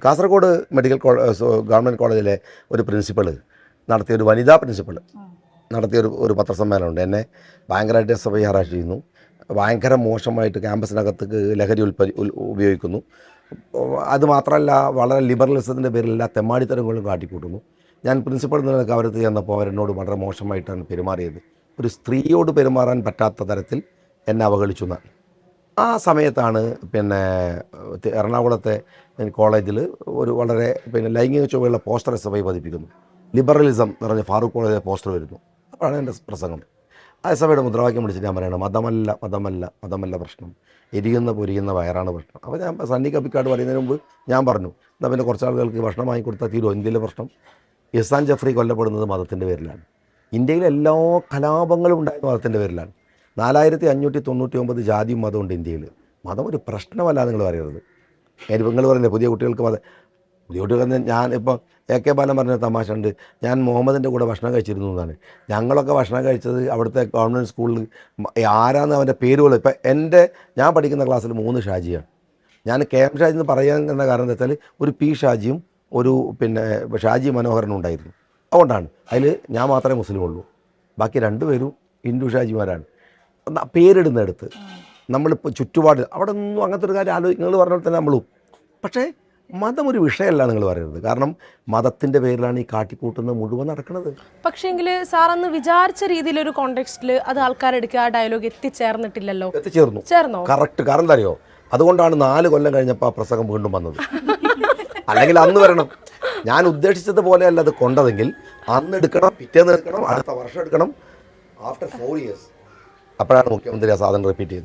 Kasaragod government കോളേജിലെ ഒരു principal നടത്തിയൊരു വനിതാ പ്രിൻസിപ്പൾ നടത്തിയൊരു പത്രസമ്മേളനമുണ്ട്. എന്നെ ഭയങ്കരമായിട്ട് SFI ഹറാസ് ചെയ്യുന്നു, ഭയങ്കര മോശമായിട്ട് ക്യാമ്പസിനകത്ത് ലഹരി ഉപയോഗിക്കുന്നു. അതുമാത്രമല്ല, വളരെ ലിബറലിസത്തിൻ്റെ പേരിൽ എല്ലാ തെമ്മാടിത്തരങ്ങളും കാട്ടിക്കൂട്ടുന്നു. ഞാൻ പ്രിൻസിപ്പൾ നിലനിൽക്ക് അവരടുത്ത് ചെന്നപ്പോൾ അവരെന്നോട് വളരെ മോശമായിട്ടാണ് പെരുമാറിയത്. ഒരു സ്ത്രീയോട് പെരുമാറാൻ പറ്റാത്ത തരത്തിൽ എന്നെ അവഗണിച്ചു എന്നാണ്. ആ സമയത്താണ് എറണാകുളത്തെ കോളേജിൽ ഒരു വളരെ ലൈംഗിക ചുവയുള്ള പോസ്റ്റർ SFI പതിപ്പിക്കുന്നു. ലിബറലിസം എന്ന് പറഞ്ഞ ഫാറൂഖ് കോളേജിലെ പോസ്റ്റർ വരുന്നു. അപ്പോഴാണ് എൻ്റെ പ്രസംഗം. ആ SFIയുടെ മുദ്രാവാക്യം വിളിച്ചിട്ട് ഞാൻ പറയണം, മതമല്ല പ്രശ്നം, പൊരിയുന്ന വയറാണ് പ്രശ്നം. അപ്പോൾ ഞാൻ സണ്ണി കപ്പിക്കാട് പറയുന്നതിന് മുമ്പ് ഞാൻ പറഞ്ഞു, എന്നാൽ പിന്നെ കുറച്ച് ആളുകൾക്ക് ഭക്ഷണം വാങ്ങിക്കൊടുത്താൽ തീരുമോ ഇന്ത്യയിലെ പ്രശ്നം? ഇഹ്സാൻ ജഫ്രി കൊല്ലപ്പെടുന്നത് മതത്തിൻ്റെ പേരിലാണ്. ഇന്ത്യയിലെ എല്ലാ കലാപങ്ങളും ഉണ്ടായത് മതത്തിൻ്റെ പേരിലാണ്. 4599 ജാതിയും മതമുണ്ട് ഇന്ത്യയിൽ. മതം ഒരു പ്രശ്നമല്ല നിങ്ങൾ പറയരുത്. നിങ്ങൾ പറയുന്നത് പുതിയ കുട്ടികൾക്ക് പുതിയ കുട്ടികൾക്ക് ഞാൻ ഇപ്പോൾ AK ബാലൻ പറഞ്ഞ തമാശ ഉണ്ട്, ഞാൻ മുഹമ്മദിൻ്റെ കൂടെ ഭക്ഷണം കഴിച്ചിരുന്നു എന്നാണ്. ഞങ്ങളൊക്കെ ഭക്ഷണം കഴിച്ചത് അവിടുത്തെ ഗവൺമെൻറ് സ്കൂളിൽ. ആരാന്ന് അവൻ്റെ പേര് പോലും ഇപ്പം ഞാൻ പഠിക്കുന്ന ക്ലാസ്സിൽ 3 ഷാജിയാണ്. ഞാൻ KM ഷാജി എന്ന് പറയാൻ എന്ന കാരണം എന്താ വെച്ചാൽ ഒരു P ഷാജിയും ഒരു ഷാജി മനോഹരനും ഉണ്ടായിരുന്നു. അതുകൊണ്ടാണ് അതിൽ ഞാൻ മാത്രമേ മുസ്ലിം ഉള്ളൂ, ബാക്കി 2 പേരും ഹിന്ദു ഷാജിമാരാണ്. പേരിടുന്നിടത്ത് നമ്മളിപ്പോൾ ചുറ്റുപാട് അവിടെ ഒന്നും അങ്ങനത്തെ ഒരു കാര്യം നിങ്ങൾ പറഞ്ഞ പോലെ തന്നെ നമ്മളും. പക്ഷേ മതം ഒരു വിഷയമല്ല നിങ്ങൾ പറയുന്നത്. കാരണം മതത്തിൻ്റെ പേരിലാണ് ഈ കാട്ടിക്കൂട്ടുന്നത് മുഴുവൻ നടക്കുന്നത്. പക്ഷേങ്കിൽ സാർ അന്ന് വിചാരിച്ച രീതിയിലൊരു കോണ്ടെക്സ്റ്റിൽ അത് ആൾക്കാരെടുക്കുക ആ ഡയലോഗ് എത്തിച്ചേർന്നിട്ടില്ലല്ലോ. എത്തിച്ചേർന്നു കറക്റ്റ്. കാരണം എന്താ അറിയോ, അതുകൊണ്ടാണ് 4 കൊല്ലം കഴിഞ്ഞപ്പോൾ ആ പ്രസംഗം വീണ്ടും വന്നത്. അല്ലെങ്കിൽ അന്ന് വരണം. ഞാൻ ഉദ്ദേശിച്ചതുപോലെയല്ല അത് കൊണ്ടതെങ്കിൽ അന്ന് എടുക്കണം, പിറ്റേന്ന് എടുക്കണം, അടുത്ത വർഷം എടുക്കണം. ആഫ്റ്റർ 4 years അപ്പോഴാണ് മുഖ്യമന്ത്രി ആ സാധനം റിപ്പീറ്റ് ചെയ്തത്.